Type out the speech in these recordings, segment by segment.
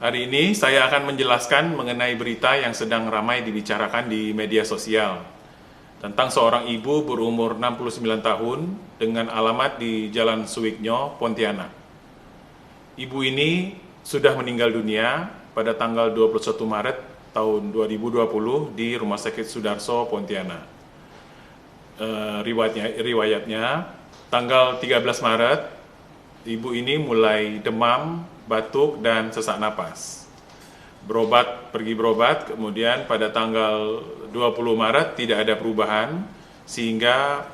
Hari ini saya akan menjelaskan mengenai berita yang sedang ramai dibicarakan di media sosial tentang seorang ibu berumur 69 tahun dengan alamat di Jalan Suwiknyo, Pontianak. Ibu ini sudah meninggal dunia pada tanggal 21 Maret tahun 2020 di Rumah Sakit Sudarso, Pontianak. Riwayatnya, tanggal 13 Maret, ibu ini mulai demam, batuk, dan sesak napas. Pergi berobat, kemudian pada tanggal 20 Maret tidak ada perubahan, sehingga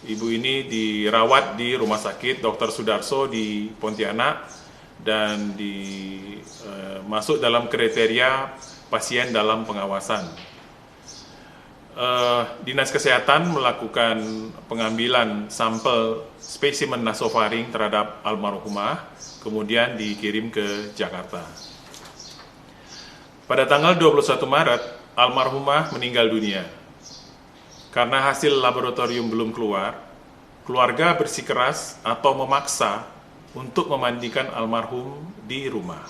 ibu ini dirawat di Rumah Sakit Dr. Sudarso di Pontianak dan masuk dalam kriteria pasien dalam pengawasan. Dinas Kesehatan melakukan pengambilan sampel spesimen nasofaring terhadap almarhumah, kemudian dikirim ke Jakarta. Pada tanggal 21 Maret, almarhumah meninggal dunia. Karena hasil laboratorium belum keluar, keluarga bersikeras atau memaksa untuk memandikan almarhum di rumah.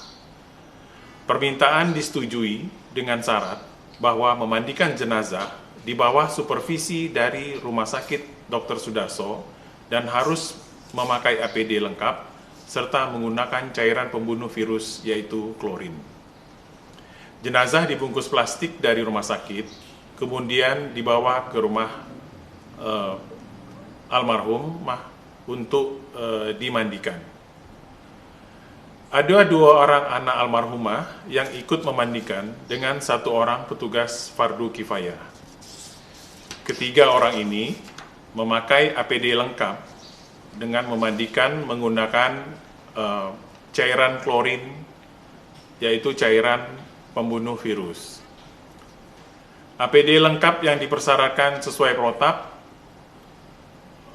Permintaan disetujui dengan syarat bahwa memandikan jenazah di bawah supervisi dari Rumah Sakit Dr. Sudarso dan harus memakai APD lengkap serta menggunakan cairan pembunuh virus yaitu klorin. Jenazah dibungkus plastik dari rumah sakit, kemudian dibawa ke rumah almarhum untuk dimandikan. Ada 2 orang anak almarhumah yang ikut memandikan dengan 1 orang petugas fardu kifayah. Ketiga orang ini memakai APD lengkap dengan memandikan menggunakan cairan klorin, yaitu cairan pembunuh virus. APD lengkap yang dipersyaratkan sesuai protap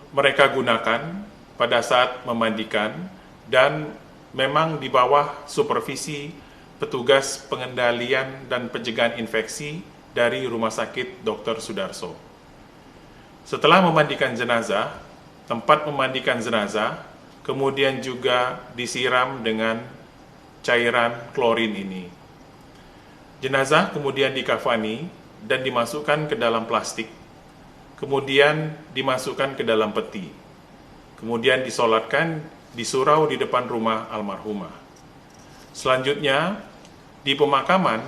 mereka gunakan pada saat memandikan dan memang di bawah supervisi petugas pengendalian dan pencegahan infeksi dari Rumah Sakit Dr. Sudarso. Setelah memandikan jenazah, tempat memandikan jenazah kemudian juga disiram dengan cairan klorin ini. Jenazah kemudian dikafani dan dimasukkan ke dalam plastik, kemudian dimasukkan ke dalam peti, kemudian disolatkan di surau di depan rumah almarhumah. Selanjutnya, di pemakaman,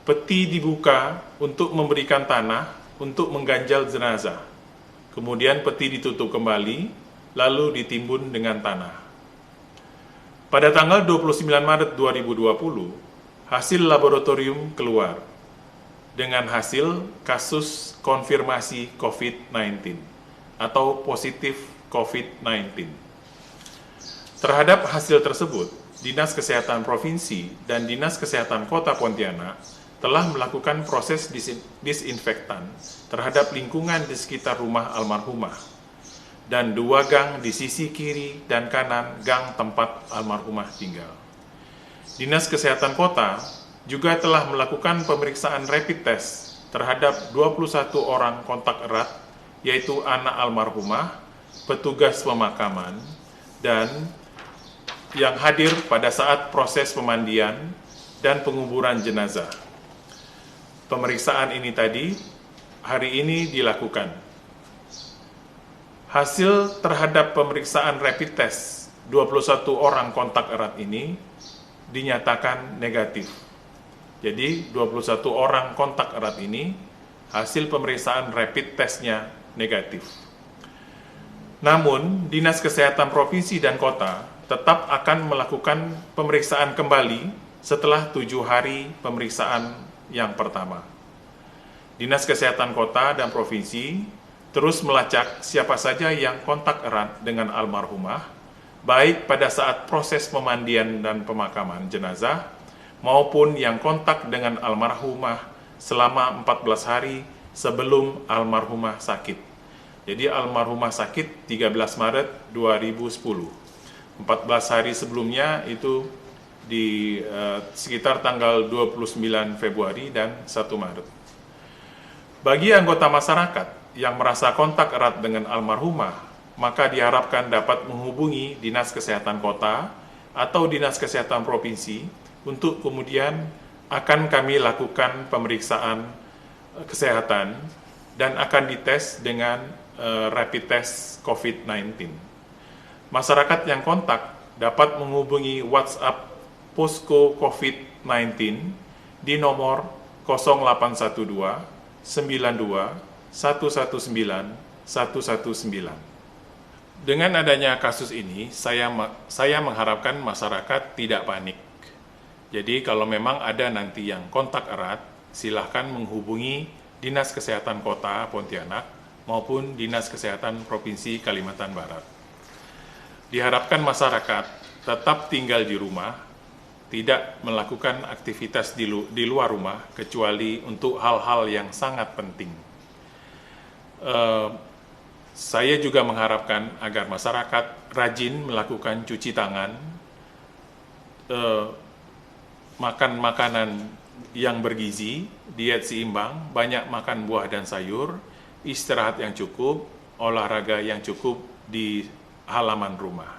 peti dibuka untuk memberikan tanah untuk mengganjal jenazah. Kemudian peti ditutup kembali, lalu ditimbun dengan tanah. Pada tanggal 29 Maret 2020, hasil laboratorium keluar dengan hasil kasus konfirmasi COVID-19 atau positif COVID-19. Terhadap hasil tersebut, Dinas Kesehatan Provinsi dan Dinas Kesehatan Kota Pontianak telah melakukan proses disinfektan terhadap lingkungan di sekitar rumah almarhumah dan 2 gang di sisi kiri dan kanan gang tempat almarhumah tinggal. Dinas Kesehatan Kota juga telah melakukan pemeriksaan rapid test terhadap 21 orang kontak erat, yaitu anak almarhumah, petugas pemakaman, dan yang hadir pada saat proses pemandian dan penguburan jenazah. Pemeriksaan ini tadi hari ini dilakukan. Hasil terhadap pemeriksaan rapid test 21 orang kontak erat ini dinyatakan negatif. Jadi 21 orang kontak erat ini hasil pemeriksaan rapid testnya negatif. Namun, Dinas Kesehatan Provinsi dan Kota tetap akan melakukan pemeriksaan kembali setelah 7 hari pemeriksaan yang pertama. Dinas Kesehatan Kota dan Provinsi terus melacak siapa saja yang kontak erat dengan almarhumah, baik pada saat proses pemandian dan pemakaman jenazah, maupun yang kontak dengan almarhumah selama 14 hari sebelum almarhumah sakit. Jadi almarhumah sakit 13 Maret 2010. 14 hari sebelumnya itu di sekitar tanggal 29 Februari dan 1 Maret. Bagi anggota masyarakat yang merasa kontak erat dengan almarhumah, maka diharapkan dapat menghubungi Dinas Kesehatan Kota atau Dinas Kesehatan Provinsi untuk kemudian akan kami lakukan pemeriksaan kesehatan dan akan dites dengan rapid test COVID-19. Masyarakat yang kontak dapat menghubungi WhatsApp Posko COVID-19 di nomor 0812 92 119 119. Dengan adanya kasus ini, saya mengharapkan masyarakat tidak panik. Jadi kalau memang ada nanti yang kontak erat, silahkan menghubungi Dinas Kesehatan Kota Pontianak maupun Dinas Kesehatan Provinsi Kalimantan Barat. Diharapkan masyarakat tetap tinggal di rumah, tidak melakukan aktivitas di luar rumah, kecuali untuk hal-hal yang sangat penting. Saya juga mengharapkan agar masyarakat rajin melakukan cuci tangan, makan makanan yang bergizi, diet seimbang, banyak makan buah dan sayur, istirahat yang cukup, olahraga yang cukup di halaman rumah.